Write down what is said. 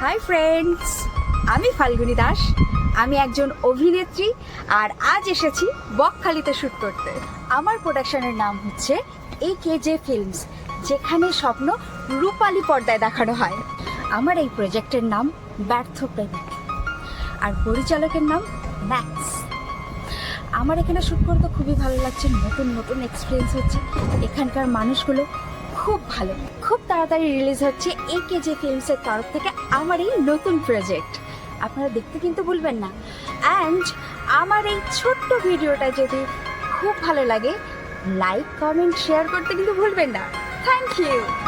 Hi friends, আমি ফাল্গুনী দাস। আমি একজন অভিনেত্রী আর আজ এসেছি বকখালিতে শ্যুট করতে। আমার প্রোডাকশনের নাম হচ্ছে AKJ ফিল্মস, যেখানে স্বপ্ন রূপালী পর্দায় দেখানো হয়। আমার এই প্রজেক্টের নাম ব্যর্থ প্রেমিক আর পরিচালকের নাম ম্যাক্স। আমার এখানে শ্যুট করতে খুবই ভালো লাগছে, নতুন নতুন এক্সপিরিয়েন্স হচ্ছে। এখানকার মানুষগুলো খুব ভালো। খুব তাড়াতাড়ি রিলিজ হচ্ছে AKJ ফিল্মসের তরফ থেকে আমার এই নতুন প্রজেক্ট। আপনারা দেখতে কিন্তু ভুলবেন না। অ্যান্ড আমার এই ছোট্ট ভিডিওটা যদি খুব ভালো লাগে, লাইক, কমেন্ট, শেয়ার করতে কিন্তু ভুলবেন না। Thank you.